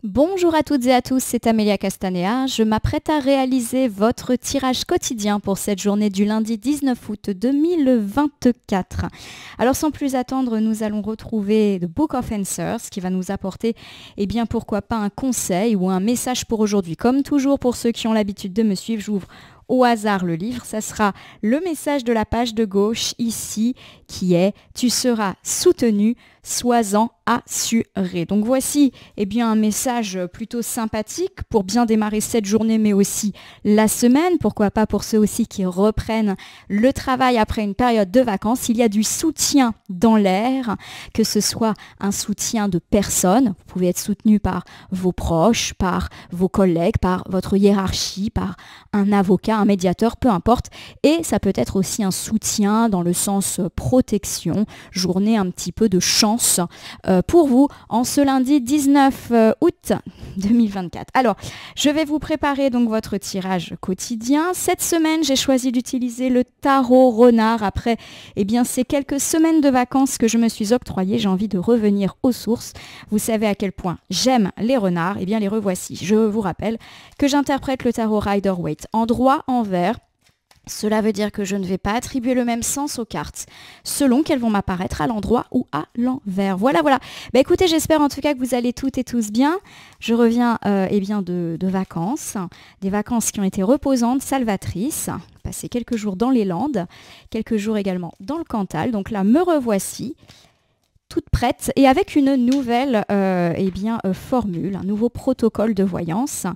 Bonjour à toutes et à tous, c'est Amélia Castanea. Je m'apprête à réaliser votre tirage quotidien pour cette journée du lundi 19 août 2024. Alors sans plus attendre, nous allons retrouver The Book of Answers qui va nous apporter, eh bien pourquoi pas un conseil ou un message pour aujourd'hui. Comme toujours pour ceux qui ont l'habitude de me suivre, j'ouvre au hasard le livre. Ça sera le message de la page de gauche ici qui est « Tu seras soutenu, sois-en assuré ». Donc voici un message plutôt sympathique pour bien démarrer cette journée mais aussi la semaine. Pourquoi pas pour ceux aussi qui reprennent le travail après une période de vacances. Il y a du soutien dans l'air, que ce soit un soutien de personnes. Vous pouvez être soutenu par vos proches, par vos collègues, par votre hiérarchie, par un avocat, un médiateur, peu importe. Et ça peut être aussi un soutien dans le sens protection, journée un petit peu de chance pour vous en ce lundi 19 août 2024. Alors, je vais vous préparer donc votre tirage quotidien. Cette semaine, j'ai choisi d'utiliser le tarot renard. Après ces quelques semaines de vacances que je me suis octroyées, j'ai envie de revenir aux sources. Vous savez à quel point j'aime les renards. Les revoici. Je vous rappelle que j'interprète le tarot Rider-Waite en droit, en vert. Cela veut dire que je ne vais pas attribuer le même sens aux cartes selon qu'elles vont m'apparaître à l'endroit ou à l'envers. Voilà. Écoutez, j'espère en tout cas que vous allez toutes et tous bien. Je reviens de vacances, des vacances qui ont été reposantes, salvatrices. Passé quelques jours dans les Landes, quelques jours également dans le Cantal. Donc là, me revoici toute prête et avec une nouvelle formule, un nouveau protocole de voyance.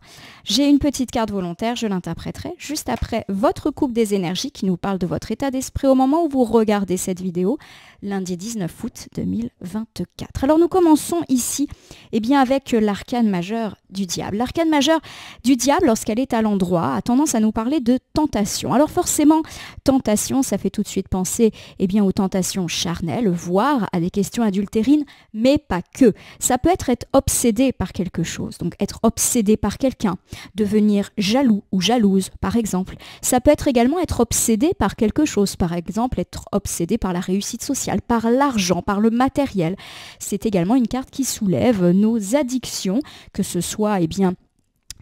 J'ai une petite carte volontaire, je l'interpréterai juste après votre coupe des énergies qui nous parle de votre état d'esprit au moment où vous regardez cette vidéo, lundi 19 août 2024. Alors nous commençons ici avec l'arcane majeur du diable. L'arcane majeur du diable, lorsqu'elle est à l'endroit, a tendance à nous parler de tentation. Alors forcément, tentation, ça fait tout de suite penser aux tentations charnelles, voire à des questions adultérines, mais pas que. Ça peut être obsédé par quelque chose, donc être obsédé par quelqu'un, devenir jaloux ou jalouse, par exemple. Ça peut être également être obsédé par quelque chose, par exemple être obsédé par la réussite sociale, par l'argent, par le matériel. C'est également une carte qui soulève nos addictions, que ce soit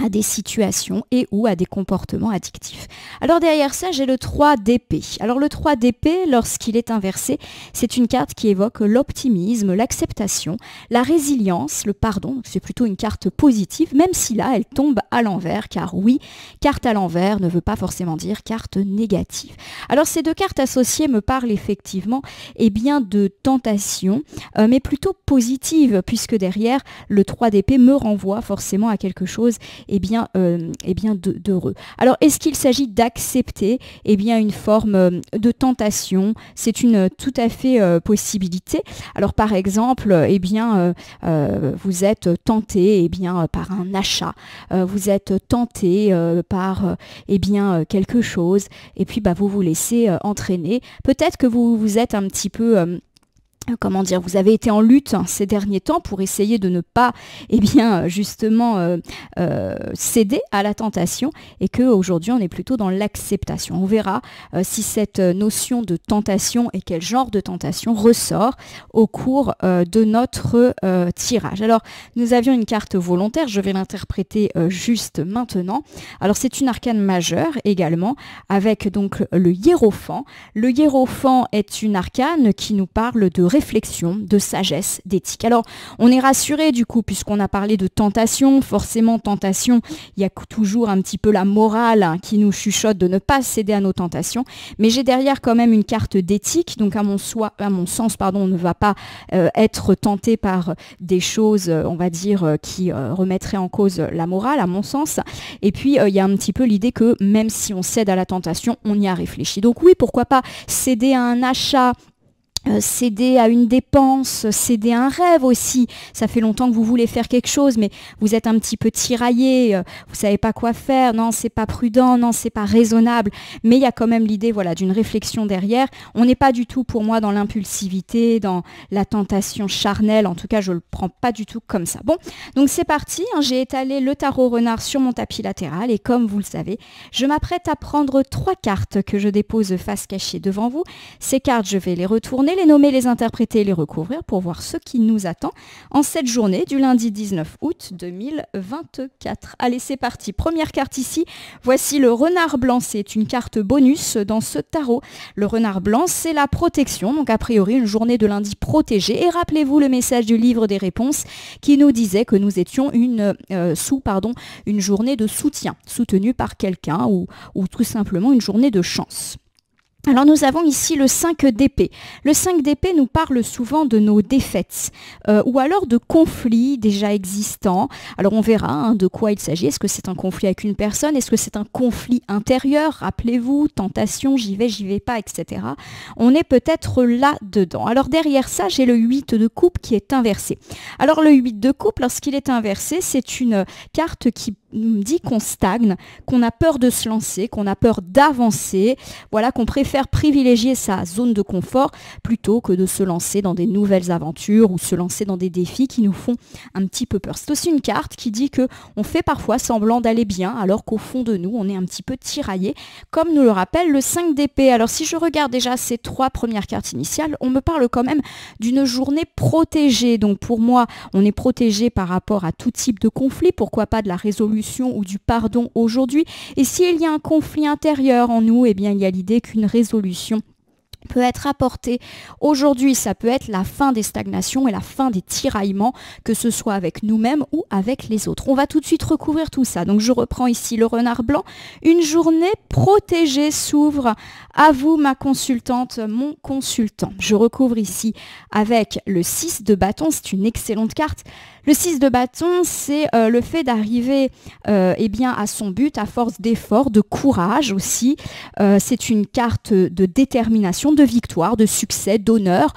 à des situations et ou à des comportements addictifs. Alors derrière ça, j'ai le 3 d'épée. Alors le 3 d'épée, lorsqu'il est inversé, c'est une carte qui évoque l'optimisme, l'acceptation, la résilience, le pardon. Donc c'est plutôt une carte positive, même si là, elle tombe à l'envers, car oui, carte à l'envers ne veut pas forcément dire carte négative. Alors ces deux cartes associées me parlent effectivement de tentation, mais plutôt positive, puisque derrière, le 3 d'épée me renvoie forcément à quelque chose d'heureux. Alors, est-ce qu'il s'agit d'accepter une forme de tentation? C'est une tout à fait possibilité. Alors, par exemple, vous êtes tenté par un achat, vous êtes tenté par quelque chose, et puis vous vous laissez entraîner. Peut-être que vous êtes un petit peu vous avez été en lutte ces derniers temps pour essayer de ne pas, céder à la tentation et qu'aujourd'hui, on est plutôt dans l'acceptation. On verra si cette notion de tentation et quel genre de tentation ressort au cours de notre tirage. Alors, nous avions une carte volontaire, je vais l'interpréter juste maintenant. Alors, c'est une arcane majeure également avec donc le hiérophant. Le hiérophant est une arcane qui nous parle de réflexion, de sagesse, d'éthique. Alors, on est rassuré du coup, puisqu'on a parlé de tentation. Forcément, tentation, il y a toujours un petit peu la morale qui nous chuchote de ne pas céder à nos tentations. Mais j'ai derrière quand même une carte d'éthique. Donc, à mon sens, on ne va pas être tenté par des choses, qui remettraient en cause la morale, à mon sens. Et puis, il y a un petit peu l'idée que même si on cède à la tentation, on y a réfléchi. Donc oui, pourquoi pas céder à un achat, céder à une dépense, céder à un rêve aussi. Ça fait longtemps que vous voulez faire quelque chose, mais vous êtes un petit peu tiraillé, vous savez pas quoi faire, non, c'est pas prudent, non, c'est pas raisonnable. Mais il y a quand même l'idée d'une réflexion derrière. On n'est pas du tout, pour moi, dans l'impulsivité, dans la tentation charnelle. En tout cas, je le prends pas du tout comme ça. Bon, donc c'est parti. J'ai étalé le tarot renard sur mon tapis latéral et comme vous le savez, je m'apprête à prendre 3 cartes que je dépose face cachée devant vous. Ces cartes, je vais les retourner journées, les nommer, les interpréter et les recouvrir pour voir ce qui nous attend en cette journée du lundi 19 août 2024. Allez, c'est parti. Première carte ici. Voici le renard blanc. C'est une carte bonus dans ce tarot. Le renard blanc, c'est la protection. Donc, a priori, une journée de lundi protégée. Et rappelez-vous le message du livre des réponses qui nous disait que nous étions une journée de soutien, soutenue par quelqu'un ou tout simplement une journée de chance. Alors nous avons ici le 5 d'épée. Le 5 d'épée nous parle souvent de nos défaites ou alors de conflits déjà existants. Alors on verra de quoi il s'agit. Est-ce que c'est un conflit avec une personne? Est-ce que c'est un conflit intérieur? Rappelez-vous, tentation, j'y vais pas, etc. On est peut-être là-dedans. Alors derrière ça, j'ai le 8 de coupe qui est inversé. Alors le 8 de coupe, lorsqu'il est inversé, c'est une carte qui nous dit qu'on stagne, qu'on a peur de se lancer, qu'on a peur d'avancer, voilà, qu'on préfère privilégier sa zone de confort plutôt que de se lancer dans des nouvelles aventures ou se lancer dans des défis qui nous font un petit peu peur. C'est aussi une carte qui dit que on fait parfois semblant d'aller bien alors qu'au fond de nous, on est un petit peu tiraillé, comme nous le rappelle le 5 d'épée. Alors si je regarde déjà ces 3 premières cartes initiales, on me parle quand même d'une journée protégée. Donc pour moi, on est protégé par rapport à tout type de conflit, pourquoi pas de la résolution ou du pardon aujourd'hui. Et s'il y a un conflit intérieur en nous, eh bien il y a l'idée qu'une résolution peut être apportée aujourd'hui. Ça peut être la fin des stagnations et la fin des tiraillements, que ce soit avec nous-mêmes ou avec les autres. On va tout de suite recouvrir tout ça. Donc je reprends ici le renard blanc. Une journée protégée s'ouvre à vous, ma consultante, mon consultant. Je recouvre ici avec le 6 de bâton. C'est une excellente carte. Le 6 de bâton, c'est le fait d'arriver à son but à force d'effort, de courage aussi. C'est une carte de détermination, de victoire, de succès, d'honneur,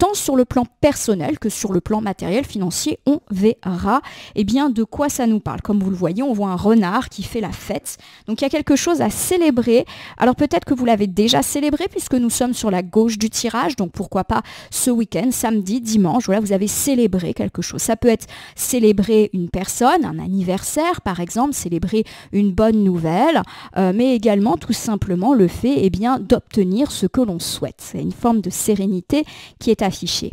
tant sur le plan personnel que sur le plan matériel, financier. On verra de quoi ça nous parle. Comme vous le voyez, on voit un renard qui fait la fête. Donc il y a quelque chose à célébrer. Alors peut-être que vous l'avez déjà célébré puisque nous sommes sur la gauche du tirage. Donc pourquoi pas ce week-end, samedi, dimanche, voilà, vous avez célébré quelque chose. Ça peut être célébrer une personne, un anniversaire par exemple, célébrer une bonne nouvelle, mais également tout simplement le fait d'obtenir ce que l'on souhaite. C'est une forme de sérénité qui est affichée.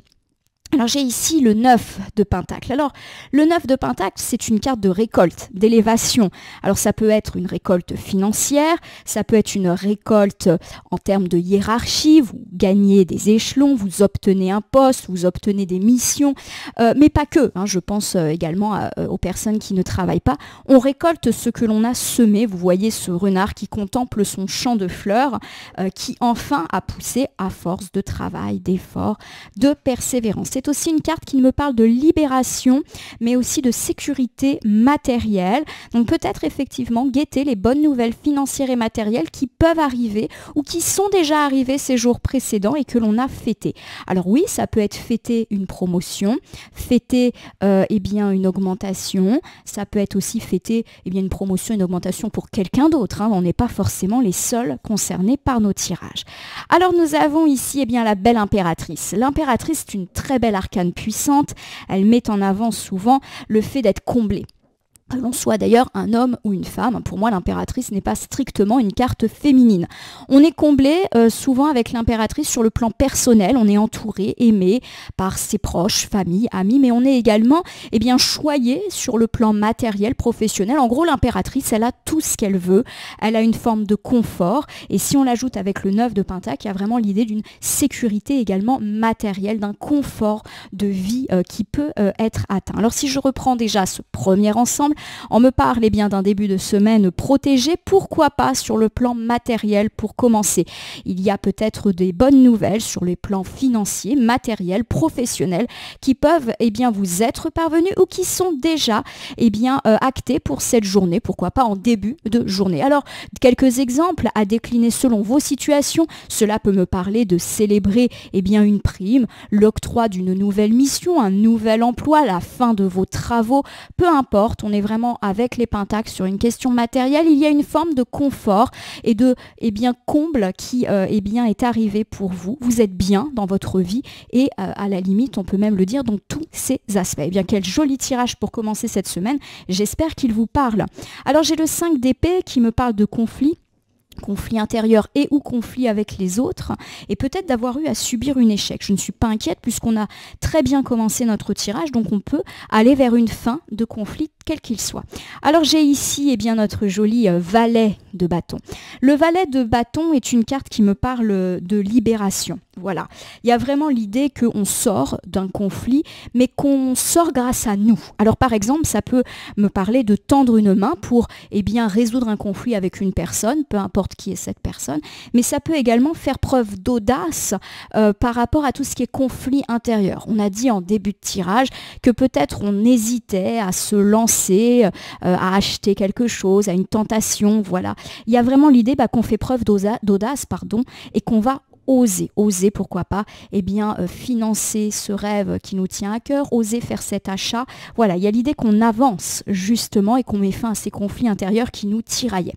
Alors j'ai ici le 9 de Pentacle. Alors le 9 de Pentacle, c'est une carte de récolte, d'élévation. Alors ça peut être une récolte financière, ça peut être une récolte en termes de hiérarchie, vous gagnez des échelons, vous obtenez un poste, vous obtenez des missions, mais pas que. Je pense également aux personnes qui ne travaillent pas. On récolte ce que l'on a semé. Vous voyez ce renard qui contemple son champ de fleurs, qui enfin a poussé à force de travail, d'effort, de persévérance. C'est aussi une carte qui me parle de libération, mais aussi de sécurité matérielle. Donc peut-être effectivement guetter les bonnes nouvelles financières et matérielles qui peuvent arriver ou qui sont déjà arrivées ces jours précédents et que l'on a fêté. Alors oui, ça peut être fêter une promotion, fêter une augmentation, ça peut être aussi fêter une promotion, une augmentation pour quelqu'un d'autre. On n'est pas forcément les seuls concernés par nos tirages. Alors nous avons ici la belle impératrice. L'impératrice est une très belle arcane puissante, elle met en avant souvent le fait d'être comblé. Que l'on soit d'ailleurs un homme ou une femme, pour moi l'impératrice n'est pas strictement une carte féminine. On est comblé souvent avec l'impératrice sur le plan personnel, on est entouré, aimé par ses proches, famille, amis, mais on est également choyé sur le plan matériel, professionnel. En gros l'impératrice, elle a tout ce qu'elle veut, elle a une forme de confort, et si on l'ajoute avec le 9 de Pentacle, il y a vraiment l'idée d'une sécurité également matérielle, d'un confort de vie qui peut être atteint. Alors si je reprends déjà ce premier ensemble, on me parle d'un début de semaine protégé, pourquoi pas sur le plan matériel pour commencer. Il y a peut-être des bonnes nouvelles sur les plans financiers, matériels, professionnels qui peuvent vous être parvenus ou qui sont déjà actés pour cette journée, pourquoi pas en début de journée. Alors quelques exemples à décliner selon vos situations. Cela peut me parler de célébrer une prime, l'octroi d'une nouvelle mission, un nouvel emploi, la fin de vos travaux, peu importe, on est vraiment avec les pentacles sur une question matérielle. Il y a une forme de confort et de comble qui est arrivé pour vous. Vous êtes bien dans votre vie et à la limite on peut même le dire dans tous ces aspects. Quel joli tirage pour commencer cette semaine, j'espère qu'il vous parle. Alors j'ai le 5 d'épée qui me parle de conflit. conflit intérieur et ou conflit avec les autres, et peut-être d'avoir eu à subir un échec. Je ne suis pas inquiète puisqu'on a très bien commencé notre tirage, donc on peut aller vers une fin de conflit quel qu'il soit. Alors j'ai ici notre joli valet de bâton. Le valet de bâton est une carte qui me parle de libération. Voilà, il y a vraiment l'idée qu'on sort d'un conflit, mais qu'on sort grâce à nous. Alors par exemple, ça peut me parler de tendre une main pour résoudre un conflit avec une personne, peu importe qui est cette personne, mais ça peut également faire preuve d'audace par rapport à tout ce qui est conflit intérieur. On a dit en début de tirage que peut-être on hésitait à se lancer, à acheter quelque chose, à une tentation, voilà. Il y a vraiment l'idée qu'on fait preuve d'audace, et qu'on va oser, pourquoi pas, financer ce rêve qui nous tient à cœur, oser faire cet achat. Voilà, il y a l'idée qu'on avance justement et qu'on met fin à ces conflits intérieurs qui nous tiraillaient.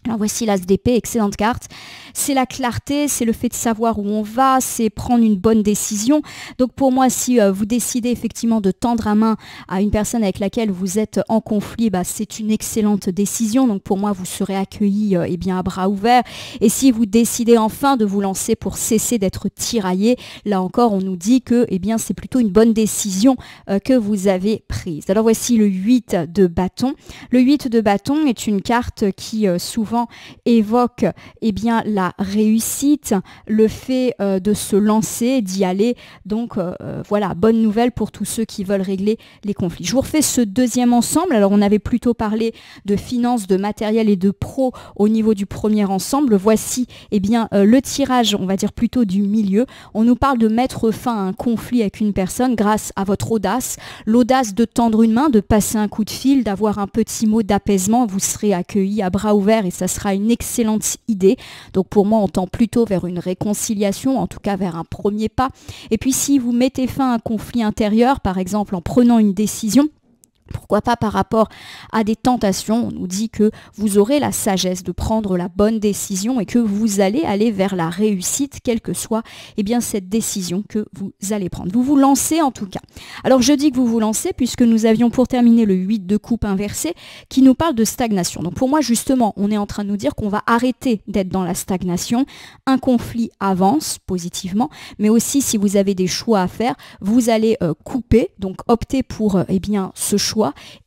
Alors voici l'As d'épée, excellente carte. C'est la clarté, c'est le fait de savoir où on va, c'est prendre une bonne décision. Donc pour moi, si vous décidez effectivement de tendre la main à une personne avec laquelle vous êtes en conflit, c'est une excellente décision. Donc pour moi, vous serez accueilli à bras ouverts. Et si vous décidez enfin de vous lancer pour cesser d'être tiraillé, là encore, on nous dit que c'est plutôt une bonne décision que vous avez prise. Alors voici le 8 de bâton. Le 8 de bâton est une carte qui souvent évoque la réussite, le fait de se lancer, d'y aller. Donc voilà, bonne nouvelle pour tous ceux qui veulent régler les conflits. Je vous refais ce deuxième ensemble. Alors on avait plutôt parlé de finances, de matériel et de pro au niveau du premier ensemble. Voici le tirage, on va dire plutôt du milieu. On nous parle de mettre fin à un conflit avec une personne grâce à votre audace. L'audace de tendre une main, de passer un coup de fil, d'avoir un petit mot d'apaisement. Vous serez accueillis à bras ouverts et ça sera une excellente idée. Donc pour moi, on tend plutôt vers une réconciliation, en tout cas vers un premier pas. Et puis si vous mettez fin à un conflit intérieur, par exemple en prenant une décision, pourquoi pas par rapport à des tentations, on nous dit que vous aurez la sagesse de prendre la bonne décision et que vous allez aller vers la réussite, quelle que soit cette décision que vous allez prendre. Vous vous lancez en tout cas. Alors je dis que vous vous lancez puisque nous avions pour terminer le 8 de coupe inversé qui nous parle de stagnation. Donc pour moi justement, on est en train de nous dire qu'on va arrêter d'être dans la stagnation. Un conflit avance positivement, mais aussi si vous avez des choix à faire, vous allez couper, donc opter pour ce choix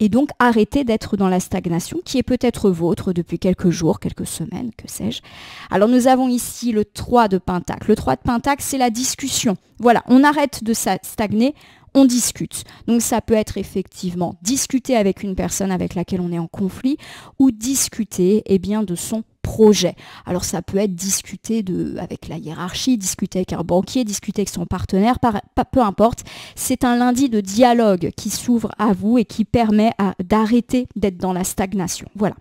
et donc arrêter d'être dans la stagnation qui est peut-être vôtre depuis quelques jours, quelques semaines, que sais-je. Alors nous avons ici le 3 de Pentacle. Le 3 de Pentacle, c'est la discussion. Voilà, on arrête de stagner, on discute. Donc ça peut être effectivement discuter avec une personne avec laquelle on est en conflit ou discuter de son projet. Alors ça peut être discuter avec la hiérarchie, discuter avec un banquier, discuter avec son partenaire, peu importe. C'est un lundi de dialogue qui s'ouvre à vous et qui permet d'arrêter d'être dans la stagnation. Voilà.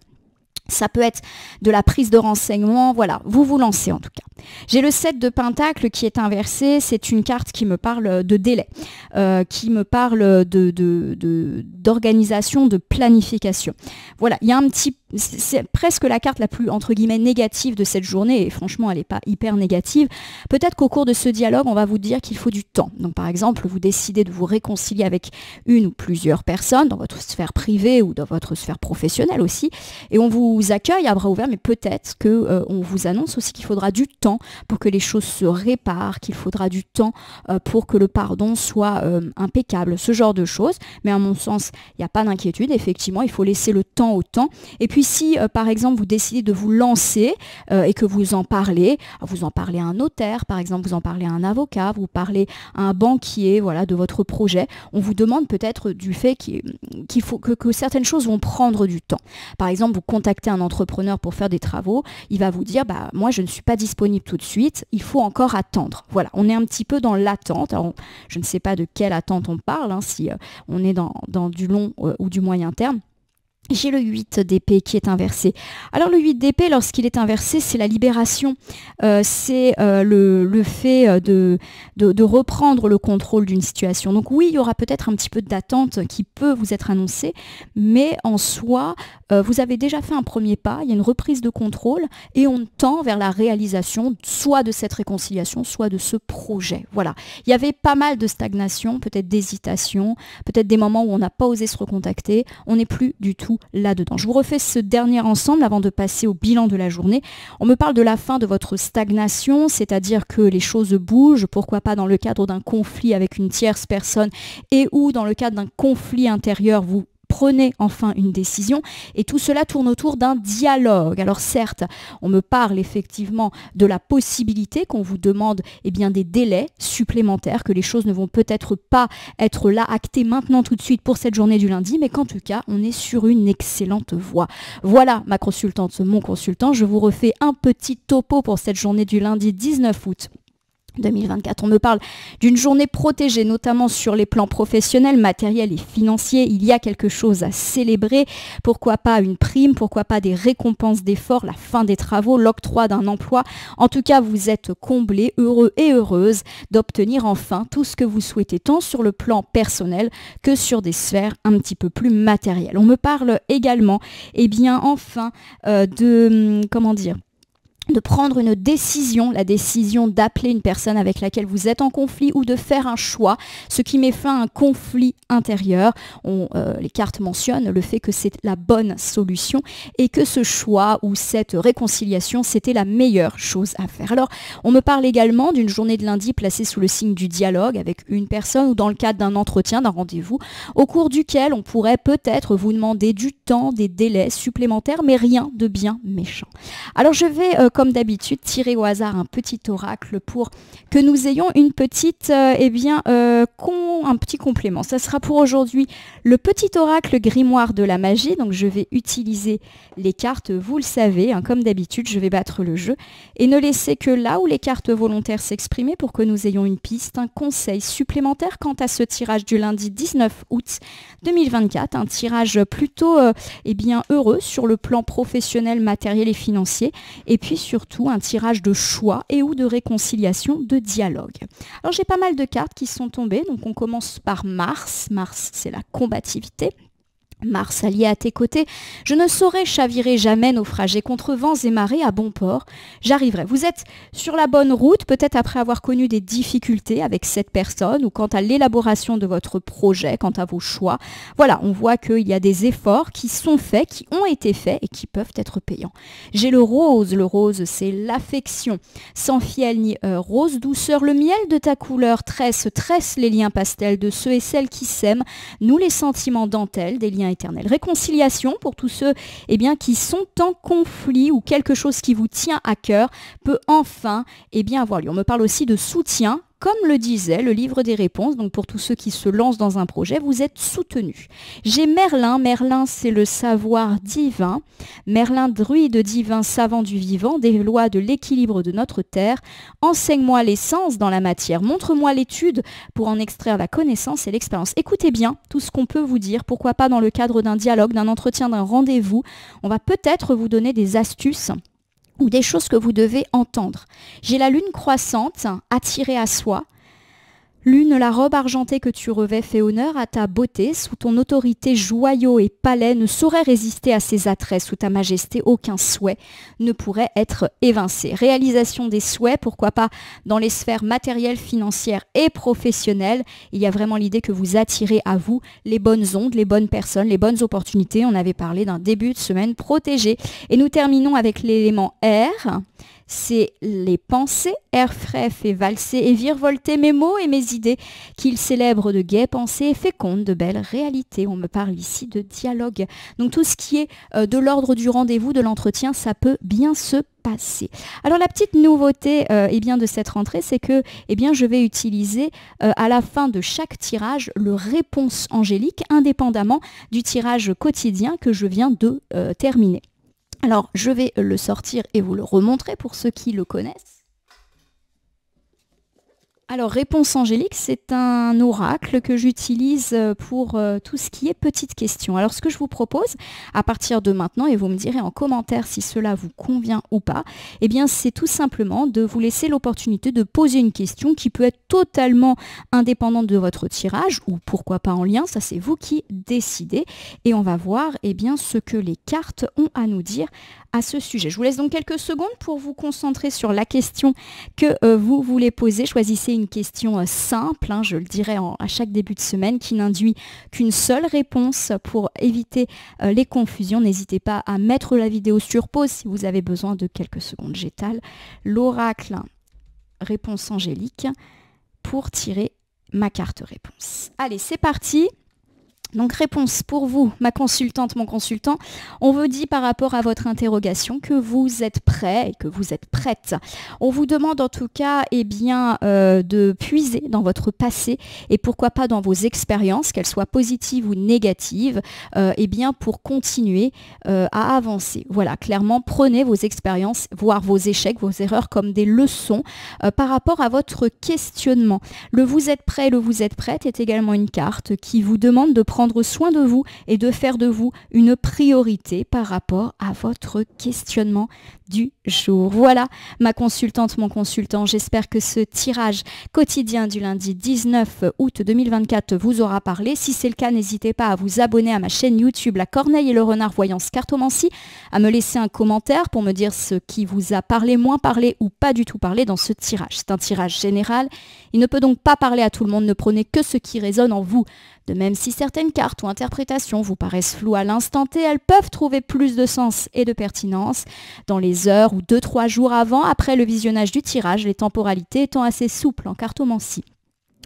Ça peut être de la prise de renseignements, voilà, vous vous lancez en tout cas. J'ai le 7 de Pentacle qui est inversé, c'est une carte qui me parle de délai, qui me parle d'organisation, de planification. Voilà, il y a c'est presque la carte la plus, entre guillemets, négative de cette journée, et franchement, elle n'est pas hyper négative. Peut-être qu'au cours de ce dialogue, on va vous dire qu'il faut du temps. Donc par exemple, vous décidez de vous réconcilier avec une ou plusieurs personnes dans votre sphère privée ou dans votre sphère professionnelle aussi, et on vous accueille à bras ouverts, mais peut-être qu'on vous annonce aussi qu'il faudra du temps pour que les choses se réparent, qu'il faudra du temps pour que le pardon soit impeccable, ce genre de choses. Mais à mon sens, il n'y a pas d'inquiétude, effectivement, il faut laisser le temps au temps. Et puis si, par exemple, vous décidez de vous lancer et que vous en parlez à un notaire, par exemple, vous en parlez à un avocat, vous parlez à un banquier, voilà, de votre projet, on vous demande peut-être du fait qu'il faut que certaines choses vont prendre du temps. Par exemple, vous contactez un entrepreneur pour faire des travaux, il va vous dire moi je ne suis pas disponible tout de suite, il faut encore attendre. Voilà, on est un petit peu dans l'attente. Alors, je ne sais pas de quelle attente on parle, si on est dans du long ou du moyen terme. J'ai le 8 d'épée qui est inversé. Alors le 8 d'épée, lorsqu'il est inversé, c'est la libération. C'est le fait de reprendre le contrôle d'une situation. Donc oui, il y aura peut-être un petit peu d'attente qui peut vous être annoncée, mais en soi, vous avez déjà fait un premier pas, il y a une reprise de contrôle et on tend vers la réalisation soit de cette réconciliation, soit de ce projet. Voilà. Il y avait pas mal de stagnation, peut-être d'hésitation, peut-être des moments où on n'a pas osé se recontacter. On n'est plus du tout tout là-dedans. Je vous refais ce dernier ensemble avant de passer au bilan de la journée. On me parle de la fin de votre stagnation, c'est-à-dire que les choses bougent, pourquoi pas dans le cadre d'un conflit avec une tierce personne et ou dans le cadre d'un conflit intérieur, vous prenez enfin une décision et tout cela tourne autour d'un dialogue. Alors certes, on me parle effectivement de la possibilité qu'on vous demande des délais supplémentaires, que les choses ne vont peut-être pas être là actées maintenant tout de suite pour cette journée du lundi, mais qu'en tout cas, on est sur une excellente voie. Voilà ma consultante, mon consultant, je vous refais un petit topo pour cette journée du lundi 19 août. 2024. On me parle d'une journée protégée, notamment sur les plans professionnels, matériels et financiers. Il y a quelque chose à célébrer. Pourquoi pas une prime, pourquoi pas des récompenses d'efforts, la fin des travaux, l'octroi d'un emploi. En tout cas, vous êtes comblés, heureux et heureuses d'obtenir enfin tout ce que vous souhaitez, tant sur le plan personnel que sur des sphères un petit peu plus matérielles. On me parle également, de prendre une décision, la décision d'appeler une personne avec laquelle vous êtes en conflit ou de faire un choix, ce qui met fin à un conflit intérieur. Les cartes mentionnent le fait que c'est la bonne solution et que ce choix ou cette réconciliation, c'était la meilleure chose à faire. Alors, on me parle également d'une journée de lundi placée sous le signe du dialogue avec une personne ou dans le cadre d'un entretien, d'un rendez-vous, au cours duquel on pourrait peut-être vous demander du temps, des délais supplémentaires, mais rien de bien méchant. Alors, je vais comme d'habitude, tirer au hasard un petit oracle pour que nous ayons une petite, un petit complément. Ça sera pour aujourd'hui le petit oracle grimoire de la magie. Donc je vais utiliser les cartes, vous le savez, comme d'habitude, je vais battre le jeu et ne laisser que là où les cartes volontaires s'exprimer pour que nous ayons une piste, un conseil supplémentaire quant à ce tirage du lundi 19 août 2024. Un tirage plutôt heureux sur le plan professionnel, matériel et financier. Et puis surtout un tirage de choix et ou de réconciliation, de dialogue. Alors j'ai pas mal de cartes qui sont tombées, donc on commence par Mars. Mars, c'est la combativité. Mars, allié à tes côtés, je ne saurais chavirer jamais, naufrager contre vents et marées à bon port. J'arriverai. Vous êtes sur la bonne route, peut-être après avoir connu des difficultés avec cette personne ou quant à l'élaboration de votre projet, quant à vos choix. Voilà, on voit qu'il y a des efforts qui sont faits, qui ont été faits et qui peuvent être payants. J'ai le rose. Le rose, c'est l'affection. Sans fiel ni rose, douceur, le miel de ta couleur tresse les liens pastels de ceux et celles qui s'aiment, nous les sentiments dentelles, des liens éternelle. Réconciliation pour tous ceux qui sont en conflit ou quelque chose qui vous tient à cœur peut enfin avoir lieu. On me parle aussi de soutien. Comme le disait le livre des réponses, donc pour tous ceux qui se lancent dans un projet, vous êtes soutenus. J'ai Merlin. Merlin, c'est le savoir divin. Merlin, druide divin, savant du vivant, des lois de l'équilibre de notre terre. Enseigne-moi l'essence dans la matière. Montre-moi l'étude pour en extraire la connaissance et l'expérience. Écoutez bien tout ce qu'on peut vous dire. Pourquoi pas dans le cadre d'un dialogue, d'un entretien, d'un rendez-vous. On va peut-être vous donner des astuces ou des choses que vous devez entendre. J'ai la lune croissante, attirée à soi. Lune, la robe argentée que tu revêts fait honneur à ta beauté. Sous ton autorité, joyaux et palais ne sauraient résister à ses attraits. Sous ta majesté, aucun souhait ne pourrait être évincé. Réalisation des souhaits, pourquoi pas dans les sphères matérielles, financières et professionnelles. Il y a vraiment l'idée que vous attirez à vous les bonnes ondes, les bonnes personnes, les bonnes opportunités. On avait parlé d'un début de semaine protégé. Et nous terminons avec l'élément air. C'est les pensées, air frais fait valser et virevolter mes mots et mes idées, qu'ils célèbrent de gaies pensées et fécondent de belles réalités. On me parle ici de dialogue. Donc tout ce qui est de l'ordre du rendez-vous, de l'entretien, ça peut bien se passer. Alors la petite nouveauté de cette rentrée, c'est que je vais utiliser à la fin de chaque tirage le réponse angélique, indépendamment du tirage quotidien que je viens de terminer. Alors, je vais le sortir et vous le remontrer pour ceux qui le connaissent. Alors, réponse angélique, c'est un oracle que j'utilise pour tout ce qui est petites questions. Alors, ce que je vous propose, à partir de maintenant, et vous me direz en commentaire si cela vous convient ou pas, c'est tout simplement de vous laisser l'opportunité de poser une question qui peut être totalement indépendante de votre tirage, ou pourquoi pas en lien, ça c'est vous qui décidez. Et on va voir ce que les cartes ont à nous dire à ce sujet. Je vous laisse donc quelques secondes pour vous concentrer sur la question que vous voulez poser. Choisissez une question simple, hein, je le dirai à chaque début de semaine, qui n'induit qu'une seule réponse pour éviter les confusions. N'hésitez pas à mettre la vidéo sur pause si vous avez besoin de quelques secondes. J'étale l'oracle réponse angélique pour tirer ma carte réponse. Allez, c'est parti. Donc réponse pour vous, ma consultante, mon consultant. On vous dit par rapport à votre interrogation que vous êtes prêt et que vous êtes prête. On vous demande en tout cas de puiser dans votre passé et pourquoi pas dans vos expériences, qu'elles soient positives ou négatives, pour continuer à avancer. Voilà, clairement, prenez vos expériences, voire vos échecs, vos erreurs comme des leçons par rapport à votre questionnement. Le vous êtes prêt, le vous êtes prête est également une carte qui vous demande de prendre soin de vous et de faire de vous une priorité par rapport à votre questionnement du jour. Voilà, ma consultante, mon consultant, j'espère que ce tirage quotidien du lundi 19 août 2024 vous aura parlé. Si c'est le cas, n'hésitez pas à vous abonner à ma chaîne YouTube La Corneille et le Renard Voyance Cartomancie, à me laisser un commentaire pour me dire ce qui vous a parlé, moins parlé ou pas du tout parlé dans ce tirage. C'est un tirage général, il ne peut donc pas parler à tout le monde, ne prenez que ce qui résonne en vous. De même, si certaines cartes ou interprétations vous paraissent floues à l'instant T, elles peuvent trouver plus de sens et de pertinence dans les heures ou 2-3 jours avant, après le visionnage du tirage, les temporalités étant assez souples en cartomancie.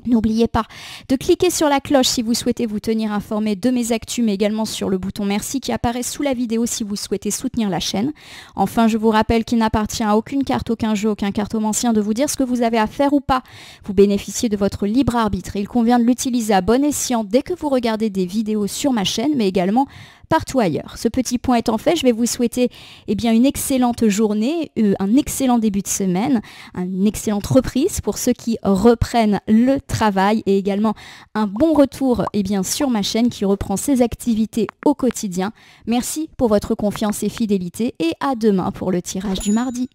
N'oubliez pas de cliquer sur la cloche si vous souhaitez vous tenir informé de mes actus, mais également sur le bouton merci qui apparaît sous la vidéo si vous souhaitez soutenir la chaîne. Enfin, je vous rappelle qu'il n'appartient à aucune carte, aucun jeu, aucun cartomancien de vous dire ce que vous avez à faire ou pas. Vous bénéficiez de votre libre arbitre et il convient de l'utiliser à bon escient dès que vous regardez des vidéos sur ma chaîne, mais également partout ailleurs. Ce petit point étant fait, je vais vous souhaiter une excellente journée, un excellent début de semaine, une excellente reprise pour ceux qui reprennent le travail et également un bon retour sur ma chaîne qui reprend ses activités au quotidien. Merci pour votre confiance et fidélité et à demain pour le tirage du mardi.